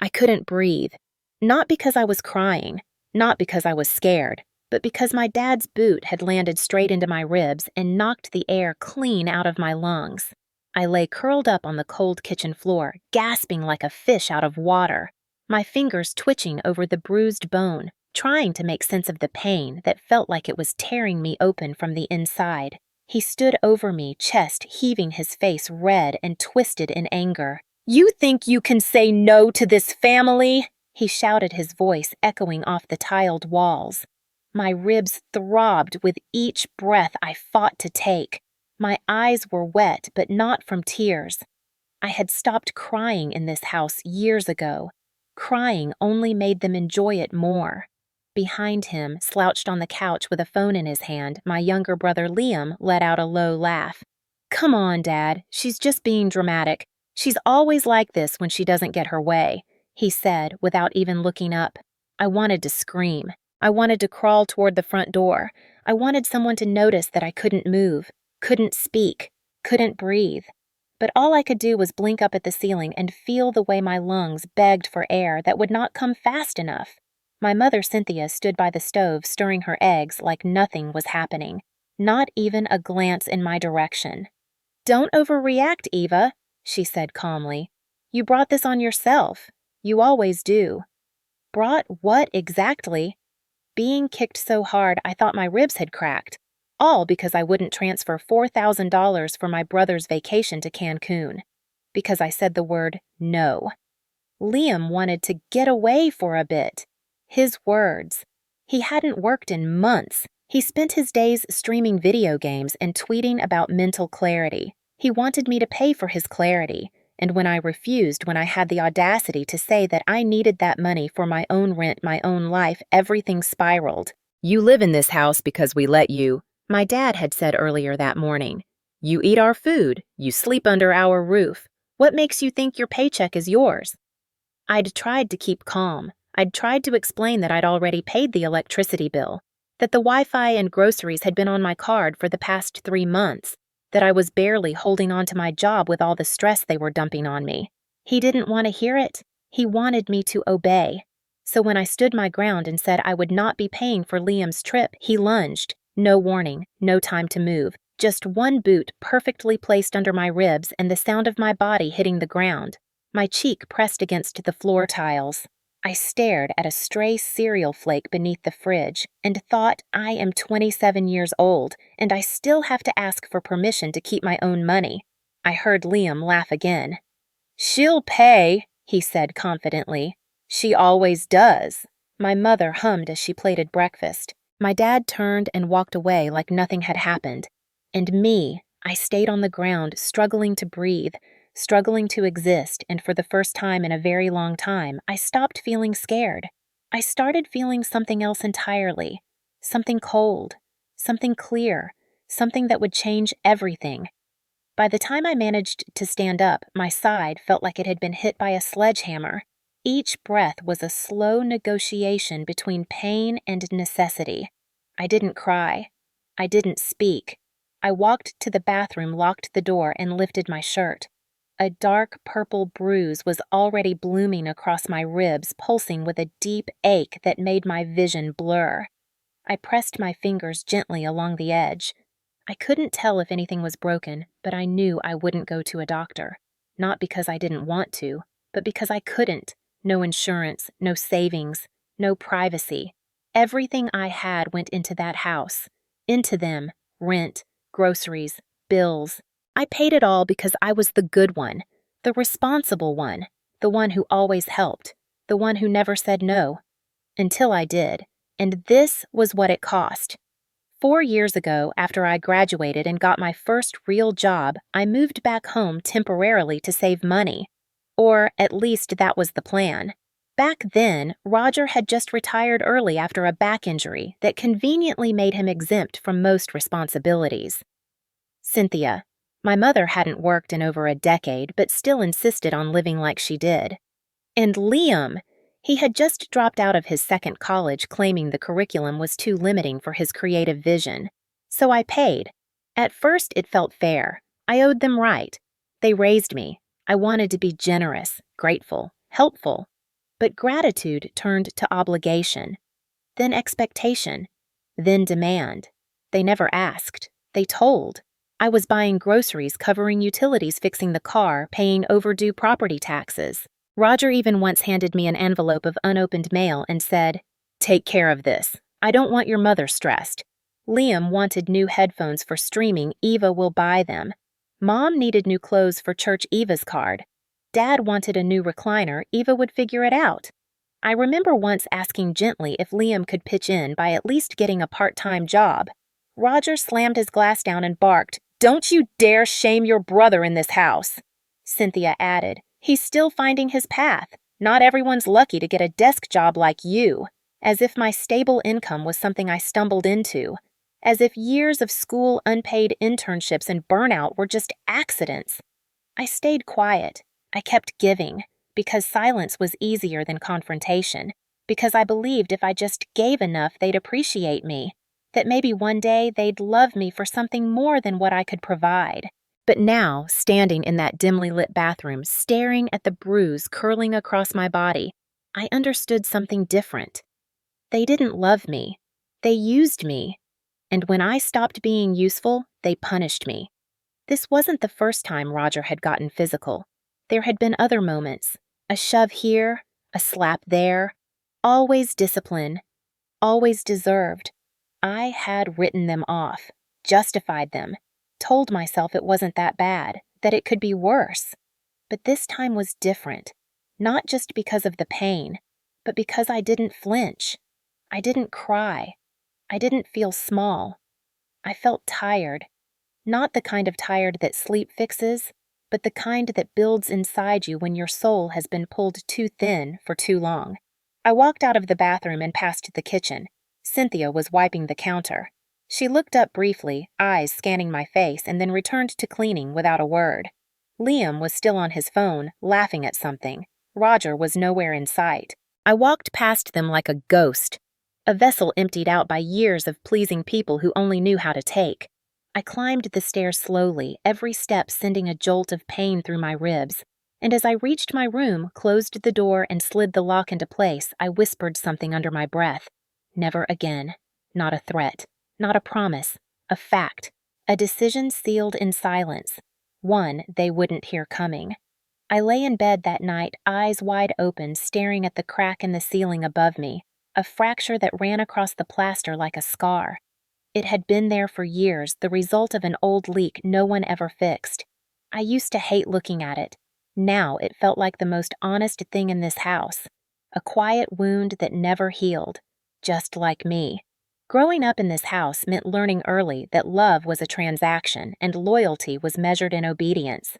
I couldn't breathe. Not because I was crying, not because I was scared, but because my dad's boot had landed straight into my ribs and knocked the air clean out of my lungs. I lay curled up on the cold kitchen floor, gasping like a fish out of water, my fingers twitching over the bruised bone, trying to make sense of the pain that felt like it was tearing me open from the inside. He stood over me, chest heaving, his face red and twisted in anger. "You think you can say no to this family?" He shouted, his voice echoing off the tiled walls. My ribs throbbed with each breath I fought to take. My eyes were wet, but not from tears. I had stopped crying in this house years ago. Crying only made them enjoy it more. Behind him, slouched on the couch with a phone in his hand, my younger brother Liam let out a low laugh. "Come on, Dad, she's just being dramatic. She's always like this when she doesn't get her way," he said without even looking up. I wanted to scream. I wanted to crawl toward the front door. I wanted someone to notice that I couldn't move, couldn't speak, couldn't breathe. But all I could do was blink up at the ceiling and feel the way my lungs begged for air that would not come fast enough. My mother, Cynthia, stood by the stove stirring her eggs like nothing was happening, not even a glance in my direction. "Don't overreact, Eva," she said calmly. "You brought this on yourself. You always do." Brought what exactly? Being kicked so hard I thought my ribs had cracked, all because I wouldn't transfer $4,000 for my brother's vacation to Cancun, because I said the word no. Liam wanted to get away for a bit. His words. He hadn't worked in months. He spent his days streaming video games and tweeting about mental clarity. He wanted me to pay for his clarity, and when I refused, when I had the audacity to say that I needed that money for my own rent, my own life, everything spiraled. "You live in this house because we let you," my dad had said earlier that morning. "You eat our food. You sleep under our roof. What makes you think your paycheck is yours?" I'd tried to keep calm. I'd tried to explain that I'd already paid the electricity bill, that the Wi-Fi and groceries had been on my card for the past 3 months, that I was barely holding on to my job with all the stress they were dumping on me. He didn't want to hear it. He wanted me to obey. So when I stood my ground and said I would not be paying for Liam's trip, he lunged. No warning, no time to move. Just one boot perfectly placed under my ribs and the sound of my body hitting the ground. My cheek pressed against the floor tiles. I stared at a stray cereal flake beneath the fridge and thought, I am 27 years old, and I still have to ask for permission to keep my own money. I heard Liam laugh again. "She'll pay," he said confidently. "She always does." My mother hummed as she plated breakfast. My dad turned and walked away like nothing had happened. And me, I stayed on the ground, struggling to breathe, struggling to exist, and for the first time in a very long time, I stopped feeling scared. I started feeling something else entirely. Something cold, something clear, something that would change everything. By the time I managed to stand up, my side felt like it had been hit by a sledgehammer. Each breath was a slow negotiation between pain and necessity. I didn't cry. I didn't speak. I walked to the bathroom, locked the door, and lifted my shirt. A dark purple bruise was already blooming across my ribs, pulsing with a deep ache that made my vision blur. I pressed my fingers gently along the edge. I couldn't tell if anything was broken, but I knew I wouldn't go to a doctor. Not because I didn't want to, but because I couldn't. No insurance, no savings, no privacy. Everything I had went into that house. Into them, rent, groceries, bills. I paid it all because I was the good one, the responsible one, the one who always helped, the one who never said no. Until I did. And this was what it cost. 4 years ago, after I graduated and got my first real job, I moved back home temporarily to save money. Or at least that was the plan. Back then, Roger had just retired early after a back injury that conveniently made him exempt from most responsibilities. Cynthia. My mother hadn't worked in over a decade, but still insisted on living like she did. And Liam. He had just dropped out of his second college, claiming the curriculum was too limiting for his creative vision. So I paid. At first, it felt fair. I owed them right. They raised me. I wanted to be generous, grateful, helpful. But gratitude turned to obligation, then expectation, then demand. They never asked. They told. I was buying groceries, covering utilities, fixing the car, paying overdue property taxes. Roger even once handed me an envelope of unopened mail and said, "Take care of this. I don't want your mother stressed. Liam wanted new headphones for streaming. Eva will buy them. Mom needed new clothes for church. Eva's card. Dad wanted a new recliner. Eva would figure it out." I remember once asking gently if Liam could pitch in by at least getting a part-time job. Roger slammed his glass down and barked, "Don't you dare shame your brother in this house." Cynthia added, "He's still finding his path. Not everyone's lucky to get a desk job like you." As if my stable income was something I stumbled into. As if years of school, unpaid internships, and burnout were just accidents. I stayed quiet. I kept giving, because silence was easier than confrontation, because I believed if I just gave enough, they'd appreciate me, that maybe one day they'd love me for something more than what I could provide. But now, standing in that dimly lit bathroom, staring at the bruise curling across my body, I understood something different. They didn't love me. They used me. And when I stopped being useful, they punished me. This wasn't the first time Roger had gotten physical. There had been other moments. A shove here, a slap there. Always discipline. Always deserved. I had written them off, justified them, told myself it wasn't that bad, that it could be worse. But this time was different. Not just because of the pain, but because I didn't flinch. I didn't cry. I didn't feel small. I felt tired. Not the kind of tired that sleep fixes, but the kind that builds inside you when your soul has been pulled too thin for too long. I walked out of the bathroom and past the kitchen. Cynthia was wiping the counter. She looked up briefly, eyes scanning my face, and then returned to cleaning without a word. Liam was still on his phone, laughing at something. Roger was nowhere in sight. I walked past them like a ghost. A vessel emptied out by years of pleasing people who only knew how to take. I climbed the stairs slowly, every step sending a jolt of pain through my ribs. And as I reached my room, closed the door, and slid the lock into place, I whispered something under my breath. Never again. Not a threat. Not a promise. A fact. A decision sealed in silence. One they wouldn't hear coming. I lay in bed that night, eyes wide open, staring at the crack in the ceiling above me. A fracture that ran across the plaster like a scar. It had been there for years, the result of an old leak no one ever fixed. I used to hate looking at it. Now it felt like the most honest thing in this house. A quiet wound that never healed. Just like me. Growing up in this house meant learning early that love was a transaction and loyalty was measured in obedience.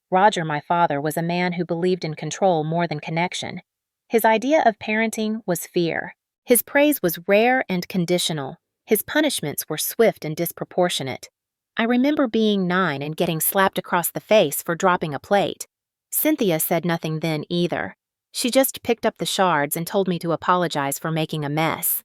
Roger, my father, was a man who believed in control more than connection. His idea of parenting was fear. His praise was rare and conditional. His punishments were swift and disproportionate. I remember being 9 and getting slapped across the face for dropping a plate. Cynthia said nothing then either. She just picked up the shards and told me to apologize for making a mess.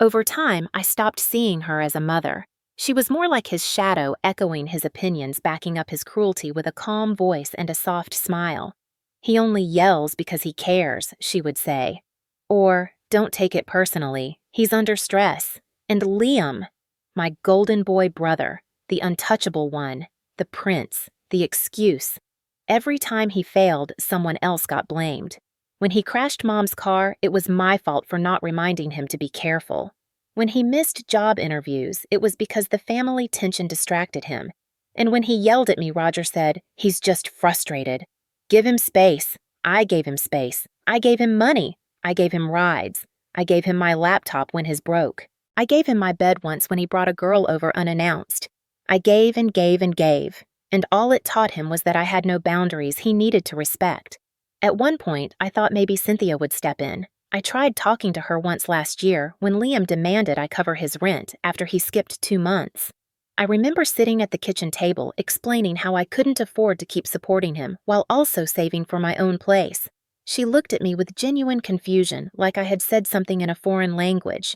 Over time, I stopped seeing her as a mother. She was more like his shadow, echoing his opinions, backing up his cruelty with a calm voice and a soft smile. "He only yells because he cares," she would say. Or, "Don't take it personally. He's under stress." And Liam, my golden boy brother, the untouchable one, the prince, the excuse. Every time he failed, someone else got blamed. When he crashed Mom's car, it was my fault for not reminding him to be careful. When he missed job interviews, it was because the family tension distracted him. And when he yelled at me, Roger said, "He's just frustrated. Give him space." I gave him space. I gave him money. I gave him rides. I gave him my laptop when his broke. I gave him my bed once when he brought a girl over unannounced. I gave and gave and gave, and all it taught him was that I had no boundaries he needed to respect. At one point, I thought maybe Cynthia would step in. I tried talking to her once last year when Liam demanded I cover his rent after he skipped 2 months. I remember sitting at the kitchen table explaining how I couldn't afford to keep supporting him while also saving for my own place. She looked at me with genuine confusion, like I had said something in a foreign language.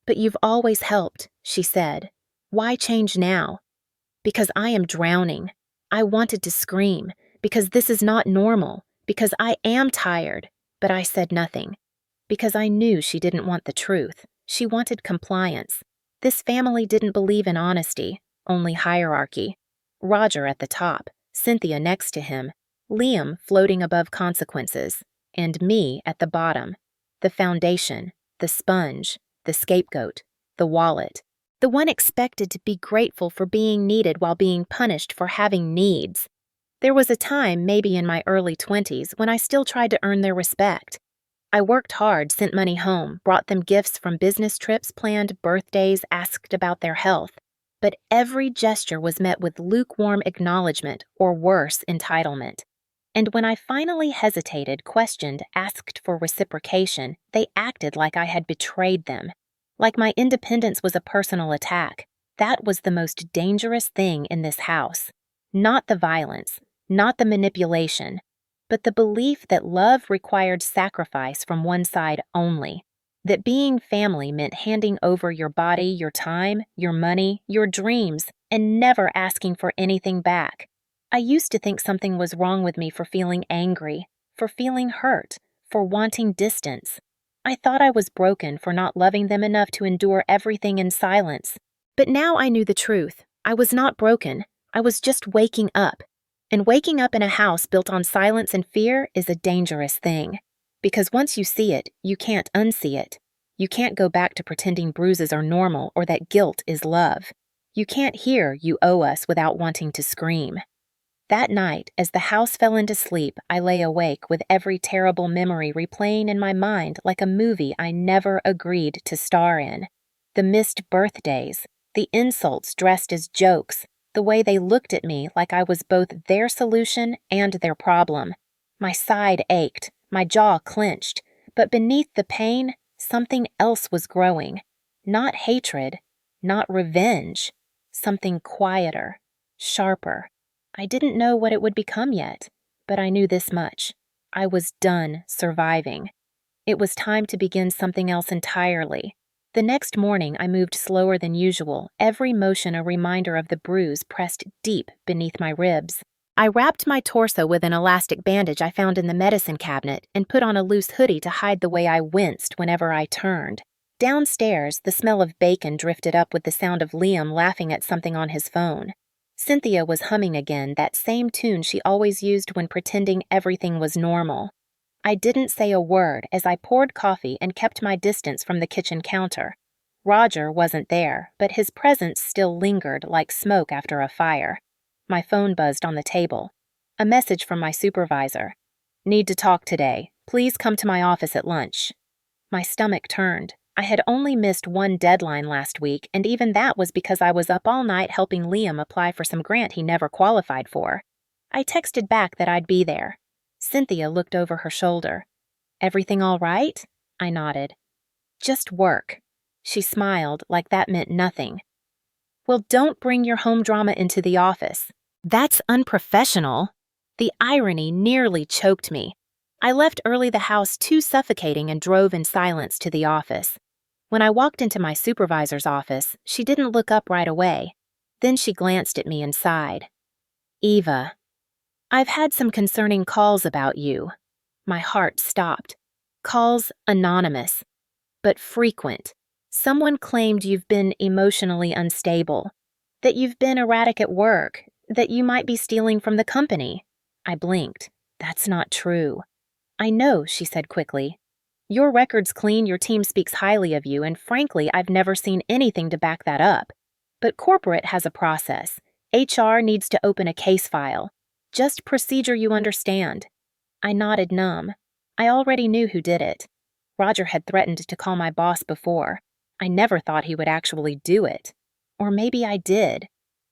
"But you've always helped," she said. "Why change now?" "Because I am drowning." I wanted to scream, because this is not normal, because I am tired, But I said nothing, because I knew she didn't want the truth. She wanted compliance. This family didn't believe in honesty, only hierarchy. Roger at the top, Cynthia next to him, Liam floating above consequences, and me at the bottom, the foundation, the sponge, the scapegoat, the wallet, the one expected to be grateful for being needed while being punished for having needs. There was a time, maybe in my early 20s, when I still tried to earn their respect. I worked hard, sent money home, brought them gifts from business trips, planned birthdays, asked about their health. But every gesture was met with lukewarm acknowledgement, or worse, entitlement. And when I finally hesitated, questioned, asked for reciprocation, they acted like I had betrayed them. Like my independence was a personal attack. That was the most dangerous thing in this house. Not the violence, not the manipulation, but the belief that love required sacrifice from one side only. That being family meant handing over your body, your time, your money, your dreams, and never asking for anything back. I used to think something was wrong with me for feeling angry, for feeling hurt, for wanting distance. I thought I was broken for not loving them enough to endure everything in silence. But now I knew the truth. I was not broken. I was just waking up. And waking up in a house built on silence and fear is a dangerous thing. Because once you see it, you can't unsee it. You can't go back to pretending bruises are normal or that guilt is love. You can't hear "you owe us" without wanting to scream. That night, as the house fell into sleep, I lay awake with every terrible memory replaying in my mind like a movie I never agreed to star in. The missed birthdays, the insults dressed as jokes, the way they looked at me like I was both their solution and their problem. My side ached, my jaw clenched, but beneath the pain, something else was growing. Not hatred, not revenge, something quieter, sharper. I didn't know what it would become yet, but I knew this much. I was done surviving. It was time to begin something else entirely. The next morning, I moved slower than usual, every motion a reminder of the bruise pressed deep beneath my ribs. I wrapped my torso with an elastic bandage I found in the medicine cabinet and put on a loose hoodie to hide the way I winced whenever I turned. Downstairs, the smell of bacon drifted up with the sound of Liam laughing at something on his phone. Cynthia was humming again, that same tune she always used when pretending everything was normal. I didn't say a word as I poured coffee and kept my distance from the kitchen counter. Roger wasn't there, but his presence still lingered like smoke after a fire. My phone buzzed on the table. A message from my supervisor. "Need to talk today. Please come to my office at lunch." My stomach turned. I had only missed one deadline last week, and even that was because I was up all night helping Liam apply for some grant he never qualified for. I texted back that I'd be there. Cynthia looked over her shoulder. "Everything all right?" I nodded. "Just work." She smiled like that meant nothing. "Well, don't bring your home drama into the office. That's unprofessional." The irony nearly choked me. I left early, the house too suffocating, and drove in silence to the office. When I walked into my supervisor's office, she didn't look up right away. Then she glanced at me and sighed. "Eva, I've had some concerning calls about you." My heart stopped. Calls anonymous, but frequent. Someone claimed you've been emotionally unstable, that you've been erratic at work, that you might be stealing from the company. I blinked. "That's not true." "I know," she said quickly. "Your record's clean, your team speaks highly of you, and frankly, I've never seen anything to back that up. But corporate has a process. HR needs to open a case file. Just procedure you understand." I nodded numb. I already knew who did it. Roger had threatened to call my boss before. I never thought he would actually do it. Or maybe I did.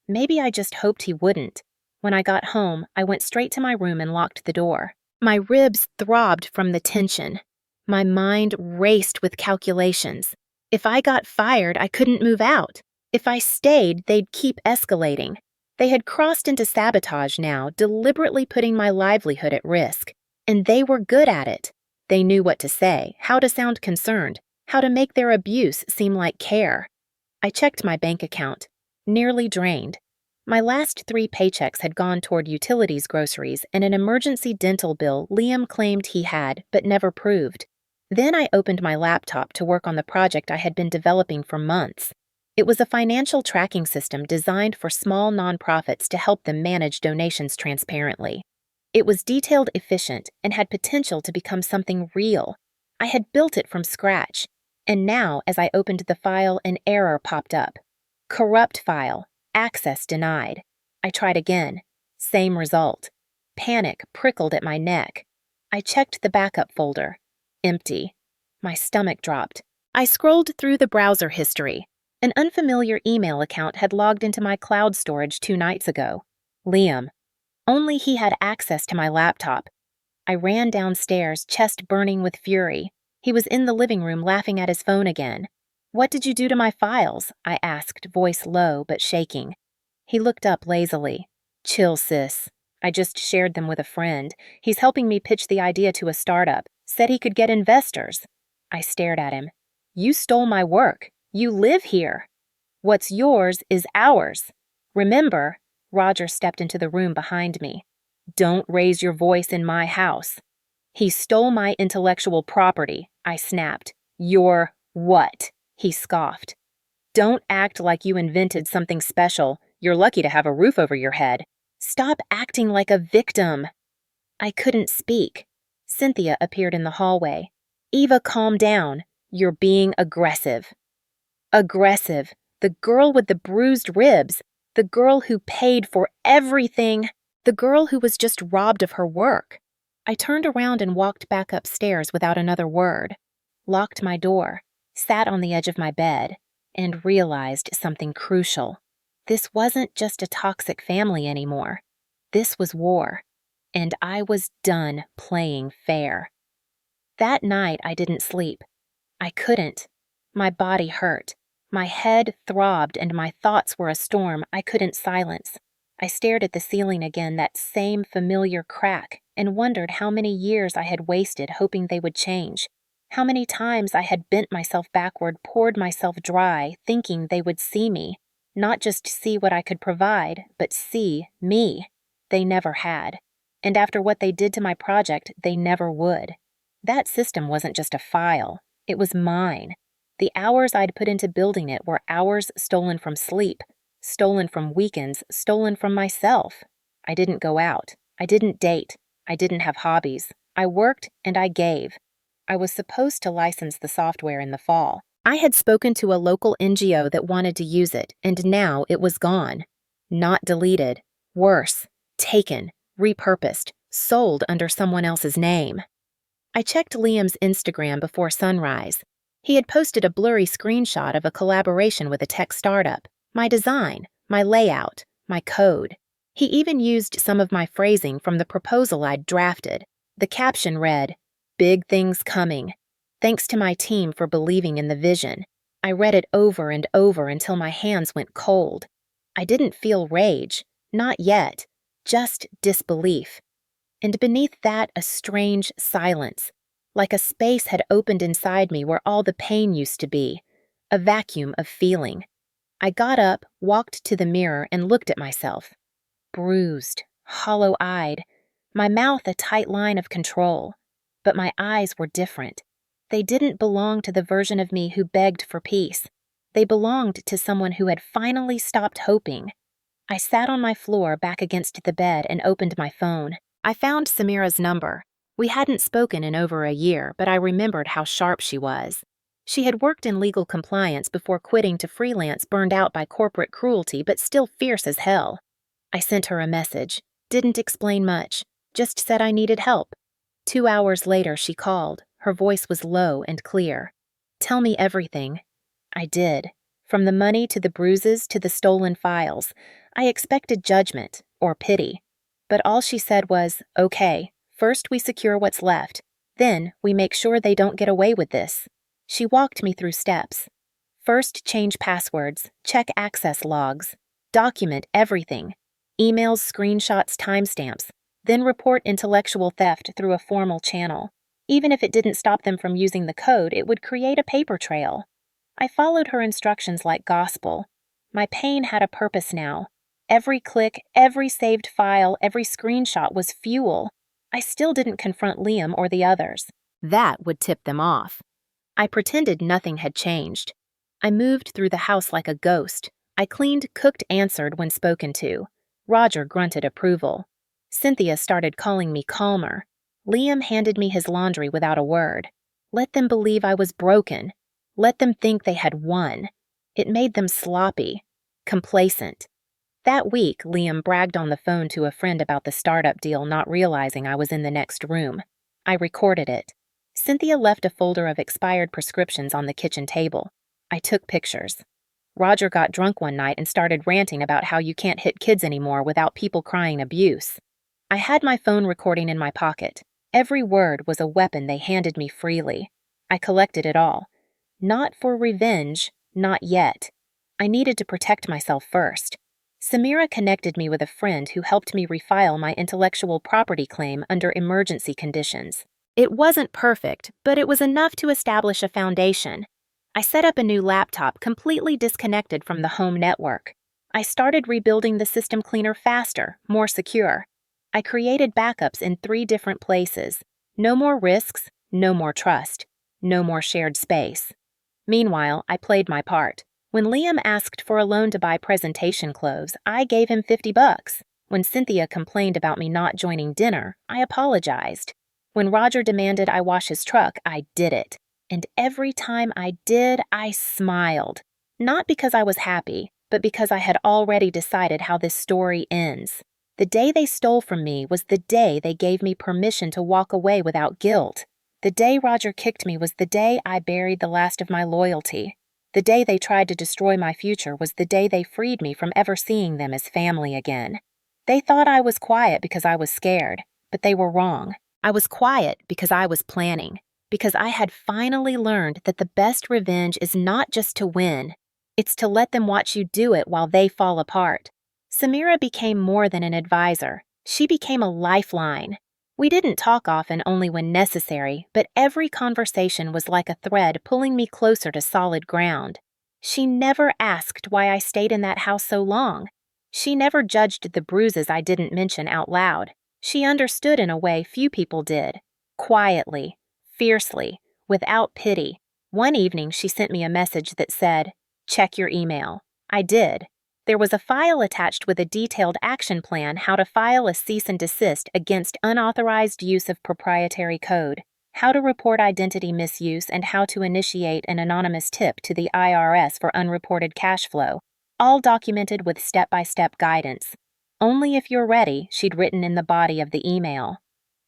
Maybe I just hoped he wouldn't. When I got home, I went straight to my room and locked the door. My ribs throbbed from the tension. My mind raced with calculations. If I got fired, I couldn't move out. If I stayed, they'd keep escalating. They had crossed into sabotage now, deliberately putting my livelihood at risk. And they were good at it. They knew what to say, how to sound concerned, how to make their abuse seem like care. I checked my bank account. Nearly drained. My last 3 paychecks had gone toward utilities groceries and an emergency dental bill Liam claimed he had but never proved. Then I opened my laptop to work on the project I had been developing for months. It was a financial tracking system designed for small nonprofits to help them manage donations transparently. It was detailed, efficient, and had potential to become something real. I had built it from scratch, and now, as I opened the file, an error popped up. Corrupt file. Access denied. I tried again. Same result. Panic prickled at my neck. I checked the backup folder. Empty. My stomach dropped. I scrolled through the browser history. An unfamiliar email account had logged into my cloud storage 2 nights ago. Liam. Only he had access to my laptop. I ran downstairs, chest burning with fury. He was in the living room laughing at his phone again. "What did you do to my files?" I asked, voice low but shaking. He looked up lazily. "Chill, sis. I just shared them with a friend. He's helping me pitch the idea to a startup. Said he could get investors." I stared at him. "You stole my work. You live here. What's yours is ours. Remember?" Roger stepped into the room behind me. "Don't raise your voice in my house." "He stole my intellectual property," I snapped. "Your what?" He scoffed. "Don't act like you invented something special. You're lucky to have a roof over your head. Stop acting like a victim." I couldn't speak. Cynthia appeared in the hallway. "Eva, calm down. You're being aggressive." Aggressive. The girl with the bruised ribs. The girl who paid for everything. The girl who was just robbed of her work. I turned around and walked back upstairs without another word. Locked my door. Sat on the edge of my bed. And realized something crucial. This wasn't just a toxic family anymore. This was war. And I was done playing fair. That night I didn't sleep. I couldn't. My body hurt. My head throbbed and my thoughts were a storm I couldn't silence. I stared at the ceiling again, that same familiar crack, and wondered how many years I had wasted hoping they would change. How many times I had bent myself backward, poured myself dry, thinking they would see me. Not just see what I could provide, but see me. They never had. And after what they did to my project, they never would. That system wasn't just a file. It was mine. The hours I'd put into building it were hours stolen from sleep, stolen from weekends, stolen from myself. I didn't go out. I didn't date. I didn't have hobbies. I worked and I gave. I was supposed to license the software in the fall. I had spoken to a local NGO that wanted to use it, and now it was gone. Not deleted. Worse. Taken. Repurposed. Sold under someone else's name. I checked Liam's Instagram before sunrise. He had posted a blurry screenshot of a collaboration with a tech startup. My design, my layout, my code. He even used some of my phrasing from the proposal I'd drafted. The caption read, "Big things coming. Thanks to my team for believing in the vision." I read it over and over until my hands went cold. I didn't feel rage. Not yet. Just disbelief. And beneath that, a strange silence. Like a space had opened inside me where all the pain used to be. A vacuum of feeling. I got up, walked to the mirror, and looked at myself. Bruised, hollow-eyed, my mouth a tight line of control. But my eyes were different. They didn't belong to the version of me who begged for peace. They belonged to someone who had finally stopped hoping. I sat on my floor back against the bed and opened my phone. I found Samira's number. We hadn't spoken in over a year, but I remembered how sharp she was. She had worked in legal compliance before quitting to freelance, burned out by corporate cruelty, but still fierce as hell. I sent her a message. Didn't explain much. Just said I needed help. 2 hours later, she called. Her voice was low and clear. "Tell me everything." I did. From the money to the bruises to the stolen files. I expected judgment, or pity. But all she said was, "Okay, first we secure what's left. Then we make sure they don't get away with this." She walked me through steps. First, change passwords, check access logs, document everything. Emails, screenshots, timestamps. Then report intellectual theft through a formal channel. Even if it didn't stop them from using the code, it would create a paper trail. I followed her instructions like gospel. My pain had a purpose now. Every click, every saved file, every screenshot was fuel. I still didn't confront Liam or the others. That would tip them off. I pretended nothing had changed. I moved through the house like a ghost. I cleaned, cooked, answered when spoken to. Roger grunted approval. Cynthia started calling me calmer. Liam handed me his laundry without a word. Let them believe I was broken. Let them think they had won. It made them sloppy, complacent. That week, Liam bragged on the phone to a friend about the startup deal, not realizing I was in the next room. I recorded it. Cynthia left a folder of expired prescriptions on the kitchen table. I took pictures. Roger got drunk one night and started ranting about how you can't hit kids anymore without people crying abuse. I had my phone recording in my pocket. Every word was a weapon they handed me freely. I collected it all. Not for revenge, not yet. I needed to protect myself first. Samira connected me with a friend who helped me refile my intellectual property claim under emergency conditions. It wasn't perfect, but it was enough to establish a foundation. I set up a new laptop completely disconnected from the home network. I started rebuilding the system cleaner faster, more secure. I created backups in 3 different places. No more risks, no more trust, no more shared space. Meanwhile, I played my part. When Liam asked for a loan to buy presentation clothes, I gave him $50. When Cynthia complained about me not joining dinner, I apologized. When Roger demanded I wash his truck, I did it. And every time I did, I smiled. Not because I was happy, but because I had already decided how this story ends. The day they stole from me was the day they gave me permission to walk away without guilt. The day Roger kicked me was the day I buried the last of my loyalty. The day they tried to destroy my future was the day they freed me from ever seeing them as family again. They thought I was quiet because I was scared, but they were wrong. I was quiet because I was planning, because I had finally learned that the best revenge is not just to win, it's to let them watch you do it while they fall apart. Samira became more than an advisor. She became a lifeline. We didn't talk often, only when necessary, but every conversation was like a thread pulling me closer to solid ground. She never asked why I stayed in that house so long. She never judged the bruises I didn't mention out loud. She understood in a way few people did. Quietly, fiercely, without pity. One evening she sent me a message that said, "Check your email." I did. There was a file attached with a detailed action plan how to file a cease and desist against unauthorized use of proprietary code, how to report identity misuse, and how to initiate an anonymous tip to the IRS for unreported cash flow, all documented with step-by-step guidance. "Only if you're ready," she'd written in the body of the email.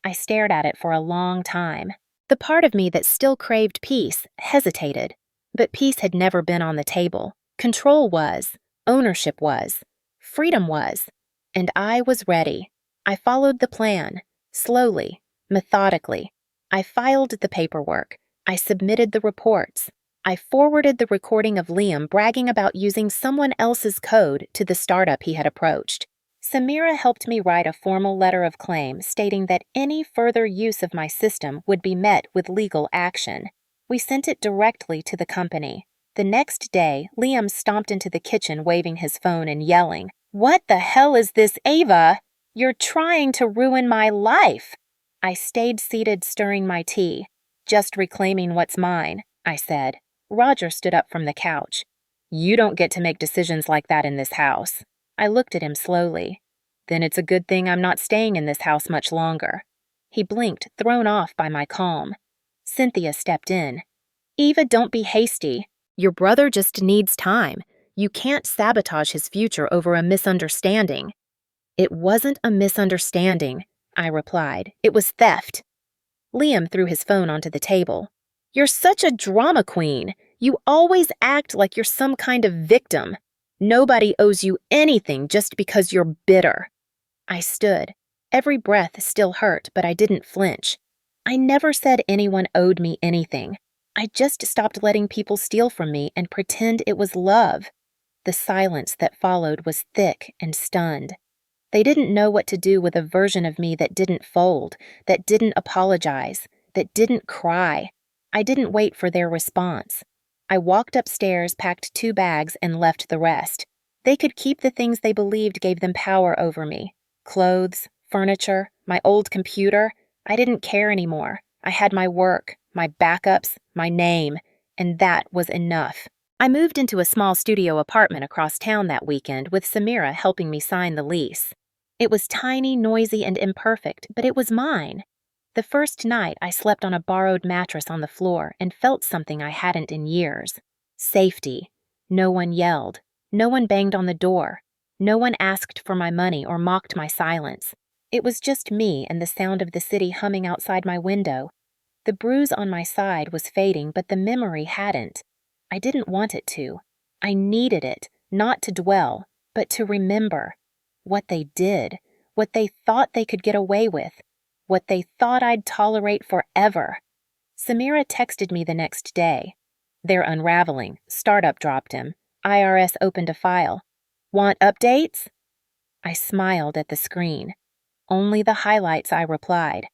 I stared at it for a long time. The part of me that still craved peace hesitated, but peace had never been on the table. Control was. Ownership was. Freedom was. And I was ready. I followed the plan, slowly, methodically. I filed the paperwork. I submitted the reports. I forwarded the recording of Liam bragging about using someone else's code to the startup he had approached. Samira helped me write a formal letter of claim stating that any further use of my system would be met with legal action. We sent it directly to the company. The next day, Liam stomped into the kitchen waving his phone and yelling, "What the hell is this, Ava? You're trying to ruin my life!" I stayed seated stirring my tea. "Just reclaiming what's mine," I said. Roger stood up from the couch. "You don't get to make decisions like that in this house." I looked at him slowly. "Then it's a good thing I'm not staying in this house much longer." He blinked, thrown off by my calm. Cynthia stepped in. "Eva, don't be hasty. Your brother just needs time. You can't sabotage his future over a misunderstanding." "It wasn't a misunderstanding," I replied. "It was theft." Liam threw his phone onto the table. "You're such a drama queen. You always act like you're some kind of victim. Nobody owes you anything just because you're bitter." I stood. Every breath still hurt, but I didn't flinch. I never said anyone owed me anything. I just stopped letting people steal from me and pretend it was love. The silence that followed was thick and stunned. They didn't know what to do with a version of me that didn't fold, that didn't apologize, that didn't cry. I didn't wait for their response. I walked upstairs, packed 2 bags, and left the rest. They could keep the things they believed gave them power over me. Clothes, furniture, my old computer. I didn't care anymore. I had my work, my backups, my name, and that was enough. I moved into a small studio apartment across town that weekend with Samira helping me sign the lease. It was tiny, noisy, and imperfect, but it was mine. The first night, I slept on a borrowed mattress on the floor and felt something I hadn't in years. Safety. No one yelled. No one banged on the door. No one asked for my money or mocked my silence. It was just me and the sound of the city humming outside my window. The bruise on my side was fading, but the memory hadn't. I didn't want it to. I needed it, not to dwell, but to remember. What they did, what they thought they could get away with, what they thought I'd tolerate forever. Samira texted me the next day. They're unraveling. Startup dropped him. IRS opened a file. Want updates? I smiled at the screen. Only the highlights, I replied.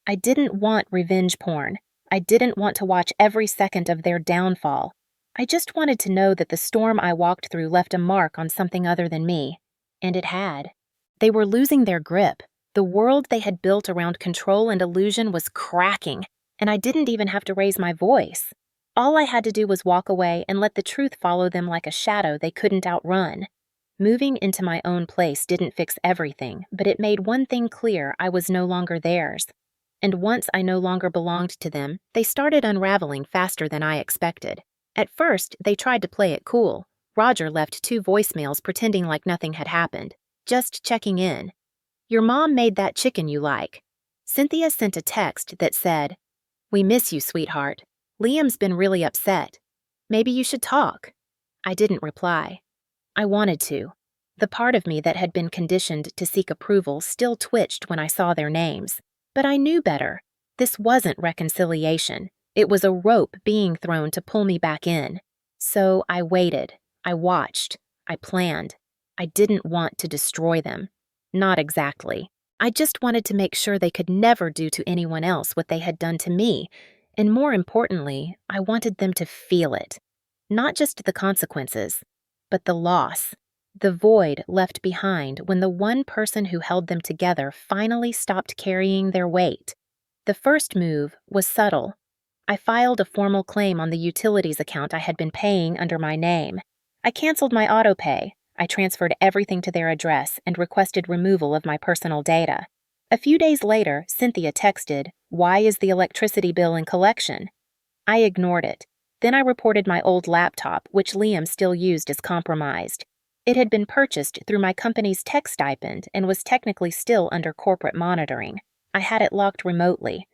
I didn't want revenge porn. I didn't want to watch every second of their downfall. I just wanted to know that the storm I walked through left a mark on something other than me. And it had. They were losing their grip. The world they had built around control and illusion was cracking, and I didn't even have to raise my voice. All I had to do was walk away and let the truth follow them like a shadow they couldn't outrun. Moving into my own place didn't fix everything, but it made one thing clear: I was no longer theirs. And once I no longer belonged to them, they started unraveling faster than I expected. At first, they tried to play it cool. Roger left 2 voicemails pretending like nothing had happened. Just checking in. Your mom made that chicken you like. Cynthia sent a text that said, We miss you, sweetheart. Liam's been really upset. Maybe you should talk. I didn't reply. I wanted to. The part of me that had been conditioned to seek approval still twitched when I saw their names. But I knew better. This wasn't reconciliation. It was a rope being thrown to pull me back in. So I waited. I watched. I planned. I didn't want to destroy them. Not exactly. I just wanted to make sure they could never do to anyone else what they had done to me. And more importantly, I wanted them to feel it. Not just the consequences, but the loss. The void left behind when the one person who held them together finally stopped carrying their weight. The first move was subtle. I filed a formal claim on the utilities account I had been paying under my name. I canceled my autopay. I transferred everything to their address and requested removal of my personal data. A few days later, Cynthia texted, Why is the electricity bill in collection? I ignored it. Then I reported my old laptop, which Liam still used as compromised. It had been purchased through my company's tech stipend and was technically still under corporate monitoring. I had it locked remotely.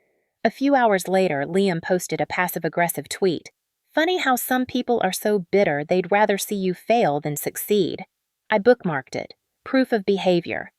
A few hours later, Liam posted a passive-aggressive tweet. Funny how some people are so bitter they'd rather see you fail than succeed. I bookmarked it. Proof of behavior.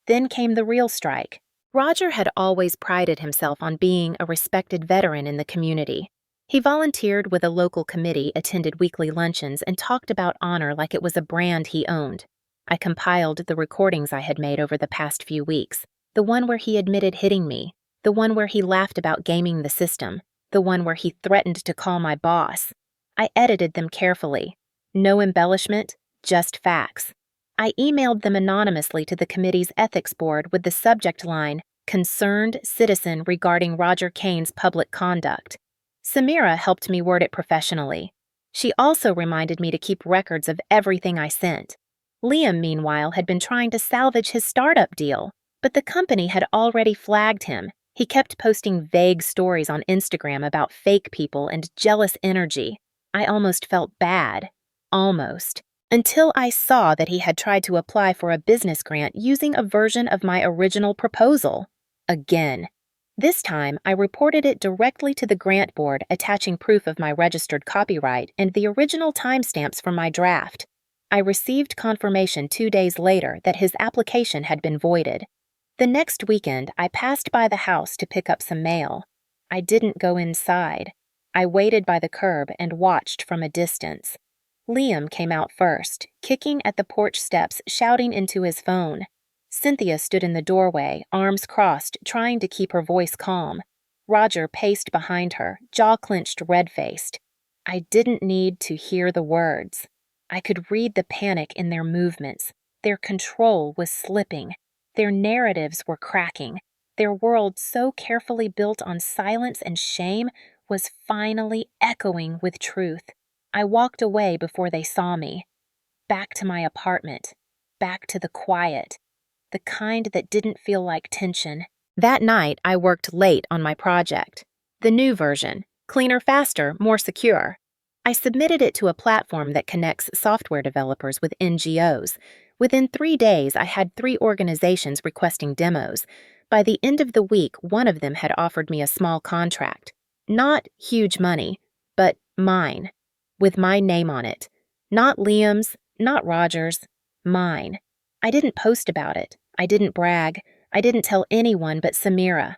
Then came the real strike. Roger had always prided himself on being a respected veteran in the community. He volunteered with a local committee, attended weekly luncheons, and talked about honor like it was a brand he owned. I compiled the recordings I had made over the past few weeks. The one where he admitted hitting me. The one where he laughed about gaming the system. The one where he threatened to call my boss. I edited them carefully. No embellishment, just facts. I emailed them anonymously to the committee's ethics board with the subject line, Concerned Citizen Regarding Roger Kane's Public Conduct. Samira helped me word it professionally. She also reminded me to keep records of everything I sent. Liam, meanwhile, had been trying to salvage his startup deal, but the company had already flagged him. He kept posting vague stories on Instagram about fake people and jealous energy. I almost felt bad. Almost. Until I saw that he had tried to apply for a business grant using a version of my original proposal. Again. This time, I reported it directly to the grant board, attaching proof of my registered copyright and the original timestamps from my draft. I received confirmation 2 days later that his application had been voided. The next weekend, I passed by the house to pick up some mail. I didn't go inside. I waited by the curb and watched from a distance. Liam came out first, kicking at the porch steps, shouting into his phone. Cynthia stood in the doorway, arms crossed, trying to keep her voice calm. Roger paced behind her, jaw clenched, red-faced. I didn't need to hear the words. I could read the panic in their movements. Their control was slipping. Their narratives were cracking. Their world, so carefully built on silence and shame, was finally echoing with truth. I walked away before they saw me. Back to my apartment. Back to the quiet. The kind that didn't feel like tension. That night, I worked late on my project. The new version. Cleaner, faster, more secure. I submitted it to a platform that connects software developers with NGOs. Within 3 days, I had 3 organizations requesting demos. By the end of the week, one of them had offered me a small contract. Not huge money, but mine. With my name on it. Not Liam's, not Roger's, mine. I didn't post about it. I didn't brag. I didn't tell anyone but Samira.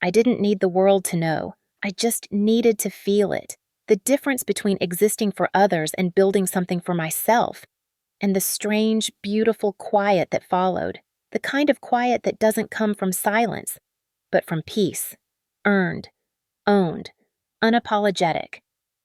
I didn't need the world to know. I just needed to feel it. The difference between existing for others and building something for myself. And the strange, beautiful quiet that followed. The kind of quiet that doesn't come from silence, but from peace. Earned. Owned. Unapologetic.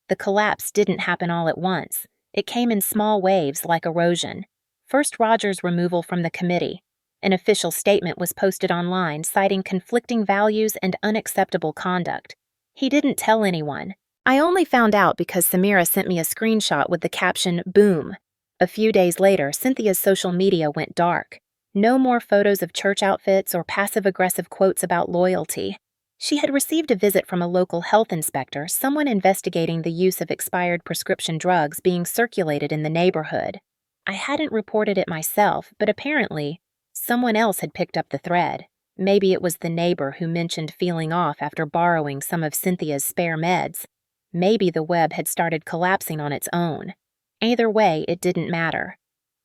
The collapse didn't happen all at once. It came in small waves like erosion. First, Roger's removal from the committee. An official statement was posted online citing conflicting values and unacceptable conduct. He didn't tell anyone. I only found out because Samira sent me a screenshot with the caption, "Boom." A few days later, Cynthia's social media went dark. No more photos of church outfits or passive-aggressive quotes about loyalty. She had received a visit from a local health inspector, someone investigating the use of expired prescription drugs being circulated in the neighborhood. I hadn't reported it myself, but apparently, someone else had picked up the thread. Maybe it was the neighbor who mentioned feeling off after borrowing some of Cynthia's spare meds. Maybe the web had started collapsing on its own. Either way, it didn't matter.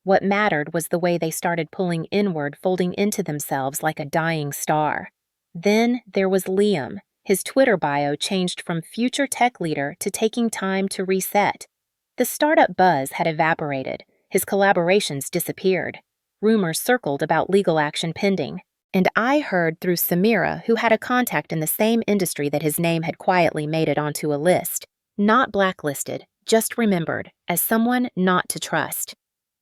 What mattered was the way they started pulling inward, folding into themselves like a dying star. Then there was Liam. His Twitter bio changed from future tech leader to taking time to reset. The startup buzz had evaporated. His collaborations disappeared. Rumors circled about legal action pending. And I heard through Samira, who had a contact in the same industry that his name had quietly made it onto a list. Not blacklisted, just remembered as someone not to trust.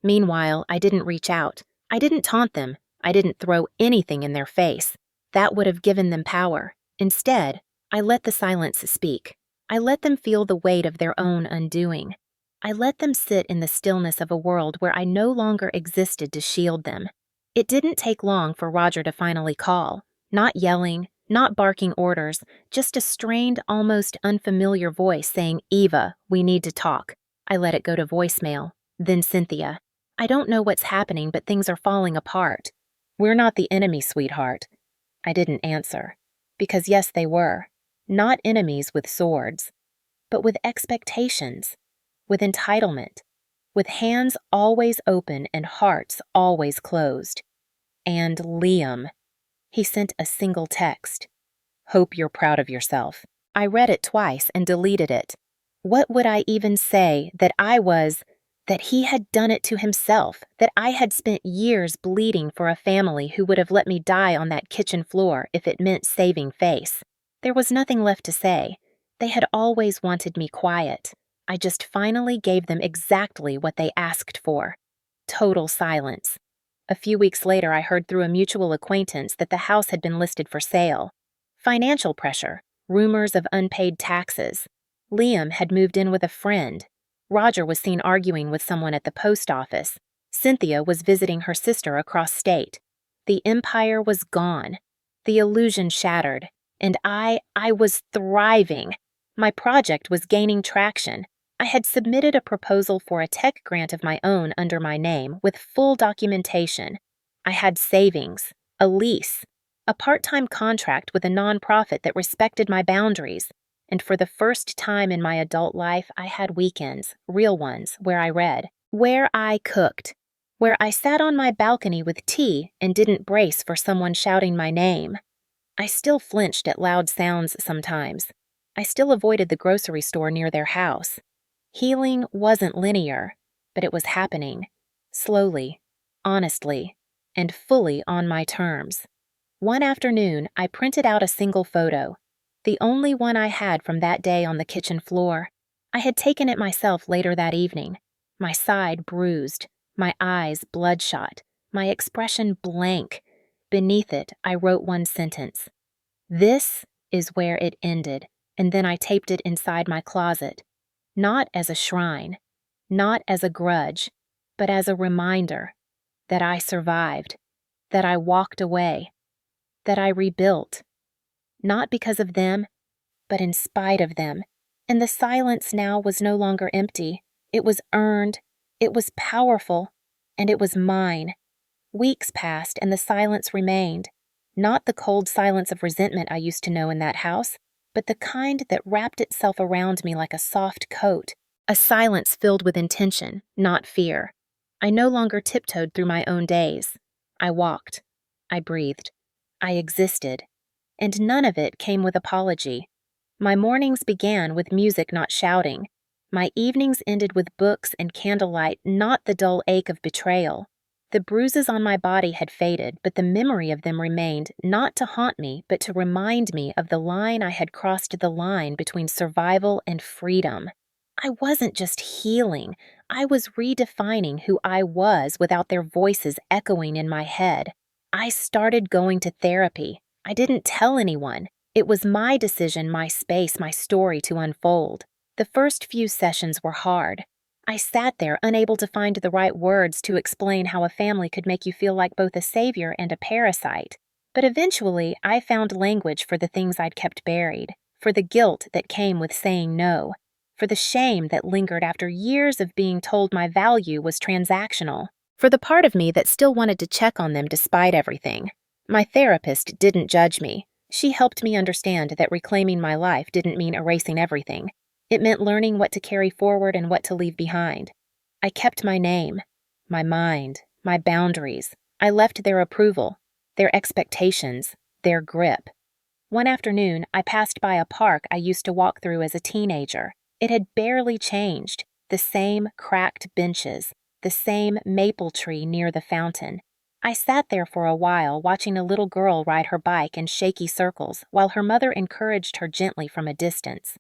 Meanwhile, I didn't reach out. I didn't taunt them. I didn't throw anything in their face. That would have given them power. Instead, I let the silence speak. I let them feel the weight of their own undoing. I let them sit in the stillness of a world where I no longer existed to shield them. It didn't take long for Roger to finally call. Not yelling, not barking orders, just a strained, almost unfamiliar voice saying, "Eva, we need to talk." I let it go to voicemail. Then Cynthia. "I don't know what's happening, but things are falling apart." "We're not the enemy, sweetheart." I didn't answer. Because yes, they were. Not enemies with swords, but with expectations, with entitlement, with hands always open and hearts always closed. And Liam. He sent a single text. "Hope you're proud of yourself." I read it twice and deleted it. What would I even say that he had done it to himself, that I had spent years bleeding for a family who would have let me die on that kitchen floor if it meant saving face? There was nothing left to say. They had always wanted me quiet. I just finally gave them exactly what they asked for. Total silence. A few weeks later, I heard through a mutual acquaintance that the house had been listed for sale. Financial pressure, rumors of unpaid taxes. Liam had moved in with a friend. Roger was seen arguing with someone at the post office. Cynthia was visiting her sister across state. The empire was gone. The illusion shattered. And I was thriving. My project was gaining traction. I had submitted a proposal for a tech grant of my own under my name with full documentation. I had savings, a lease, a part-time contract with a nonprofit that respected my boundaries. And for the first time in my adult life, I had weekends, real ones, where I read, where I cooked, where I sat on my balcony with tea and didn't brace for someone shouting my name. I still flinched at loud sounds sometimes. I still avoided the grocery store near their house. Healing wasn't linear, but it was happening, slowly, honestly, and fully on my terms. One afternoon, I printed out a single photo, the only one I had from that day on the kitchen floor. I had taken it myself later that evening. my side bruised, my eyes bloodshot, my expression blank. Beneath it, I wrote one sentence. This is where it ended, and then I taped it inside my closet, not as a shrine, not as a grudge, but as a reminder that I survived, that I walked away, that I rebuilt, not because of them, but in spite of them. And the silence now was no longer empty. It was earned, it was powerful, and it was mine. Weeks passed and the silence remained. Not the cold silence of resentment I used to know in that house, but the kind that wrapped itself around me like a soft coat. A silence filled with intention, not fear. I no longer tiptoed through my own days. I walked. I breathed. I existed. And none of it came with apology. My mornings began with music, not shouting. My evenings ended with books and candlelight, not the dull ache of betrayal. The bruises on my body had faded, but the memory of them remained, not to haunt me, but to remind me of the line I had crossed, the line between survival and freedom. I wasn't just healing, I was redefining who I was without their voices echoing in my head. I started going to therapy. I didn't tell anyone. It was my decision, my space, my story to unfold. The first few sessions were hard. I sat there, unable to find the right words to explain how a family could make you feel like both a savior and a parasite. But eventually, I found language for the things I'd kept buried, for the guilt that came with saying no, for the shame that lingered after years of being told my value was transactional, for the part of me that still wanted to check on them despite everything. My therapist didn't judge me. She helped me understand that reclaiming my life didn't mean erasing everything. It meant learning what to carry forward and what to leave behind. I kept my name, my mind, my boundaries. I left their approval, their expectations, their grip. One afternoon, I passed by a park I used to walk through as a teenager. It had barely changed. The same cracked benches, the same maple tree near the fountain. I sat there for a while, watching a little girl ride her bike in shaky circles while her mother encouraged her gently from a distance.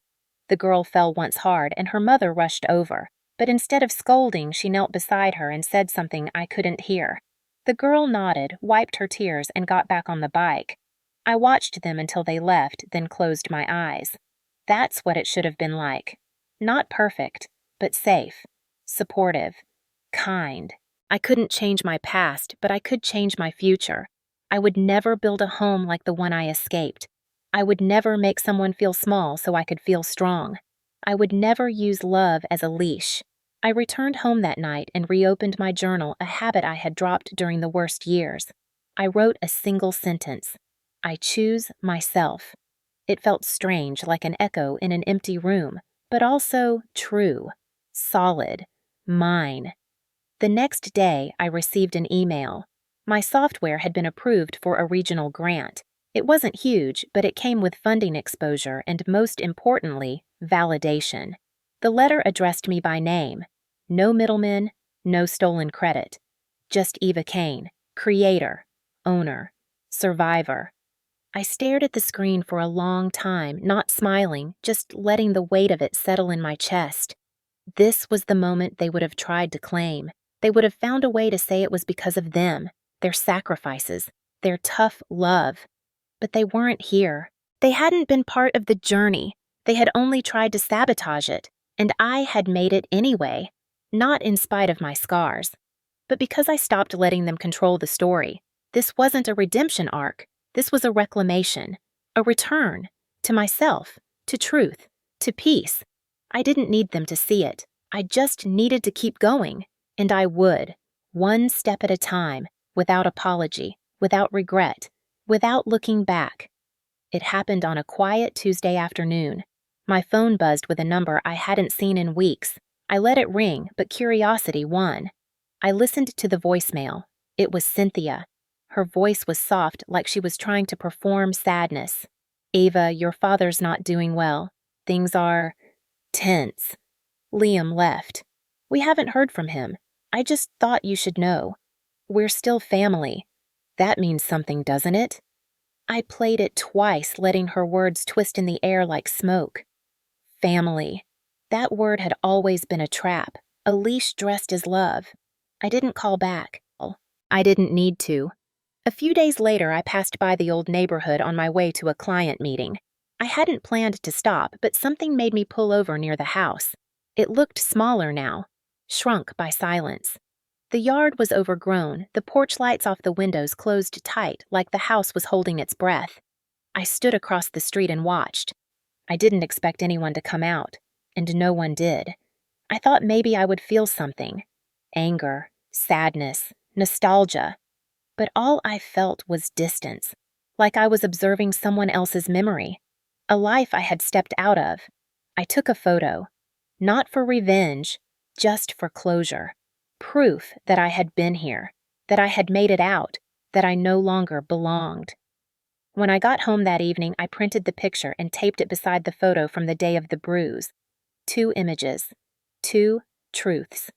The girl fell once hard and her mother rushed over, but instead of scolding, she knelt beside her and said something I couldn't hear. The girl nodded, wiped her tears, and got back on the bike. I watched them until they left, then closed my eyes. That's what it should have been like. Not perfect, but safe, supportive, kind. I couldn't change my past, but I could change my future. I would never build a home like the one I escaped. I would never make someone feel small so I could feel strong. I would never use love as a leash. I returned home that night and reopened my journal, a habit I had dropped during the worst years. I wrote a single sentence. I choose myself. It felt strange, like an echo in an empty room, but also true, solid, mine. The next day, I received an email. My software had been approved for a regional grant. It wasn't huge, but it came with funding exposure and, most importantly, validation. The letter addressed me by name. No middlemen, no stolen credit. Just Eva Kane, creator, owner, survivor. I stared at the screen for a long time, not smiling, just letting the weight of it settle in my chest. This was the moment they would have tried to claim. They would have found a way to say it was because of them, their sacrifices, their tough love. But they weren't here. They hadn't been part of the journey. They had only tried to sabotage it, and I had made it anyway, not in spite of my scars, but because I stopped letting them control the story. This wasn't a redemption arc. This was a reclamation, a return to myself, to truth, to peace. I didn't need them to see it. I just needed to keep going. And I would, one step at a time, without apology, without regret, without looking back. It happened on a quiet Tuesday afternoon. My phone buzzed with a number I hadn't seen in weeks. I let it ring, but curiosity won. I listened to the voicemail. It was Cynthia. Her voice was soft, like she was trying to perform sadness. "Ava, your father's not doing well. Things are tense. Liam left. We haven't heard from him. I just thought you should know. We're still family. That means something, doesn't it?" I played it twice, letting her words twist in the air like smoke. Family. That word had always been a trap, A leash dressed as love. I didn't call back. I didn't need to. A few days later, I passed by the old neighborhood on my way to a client meeting. I hadn't planned to stop, but something made me pull over near the house. It looked smaller now, shrunk by silence. The yard was overgrown, the porch lights off the windows closed tight like the house was holding its breath. I stood across the street and watched. I didn't expect anyone to come out, and no one did. I thought maybe I would feel something. Anger, sadness, nostalgia. But all I felt was distance, like I was observing someone else's memory, a life I had stepped out of. I took a photo, not for revenge, just for closure. Proof that I had been here, that I had made it out, that I no longer belonged. When I got home that evening, I printed the picture and taped it beside the photo from the day of the bruise. 2 images, 2 truths,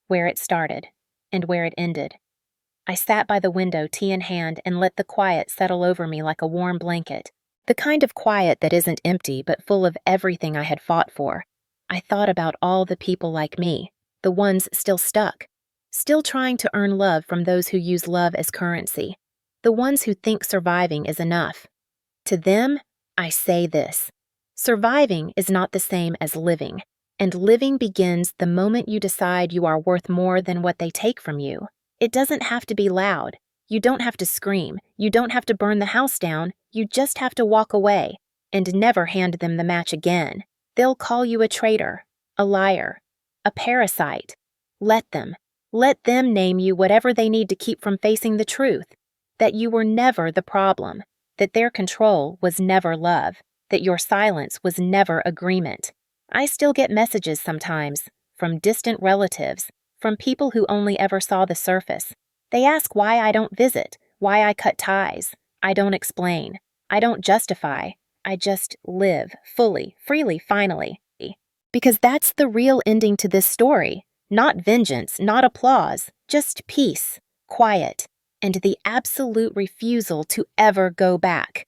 where it started and where it ended. I sat by the window, tea in hand, and let the quiet settle over me like a warm blanket. The kind of quiet that isn't empty but full of everything I had fought for. I thought about all the people like me, the ones still stuck, still trying to earn love from those who use love as currency, the ones who think surviving is enough. To them, I say this: surviving is not the same as living, and living begins the moment you decide you are worth more than what they take from you. It doesn't have to be loud. You don't have to scream. You don't have to burn the house down. You just have to walk away and never hand them the match again. They'll call you a traitor, a liar, a parasite. Let them. Let them name you whatever they need to keep from facing the truth. That you were never the problem. That their control was never love. That your silence was never agreement. I still get messages sometimes from distant relatives, from people who only ever saw the surface. They ask why I don't visit, why I cut ties. I don't explain. I don't justify. I just live fully, freely, finally. Because that's the real ending to this story. Not vengeance, not applause, just peace, quiet, and the absolute refusal to ever go back.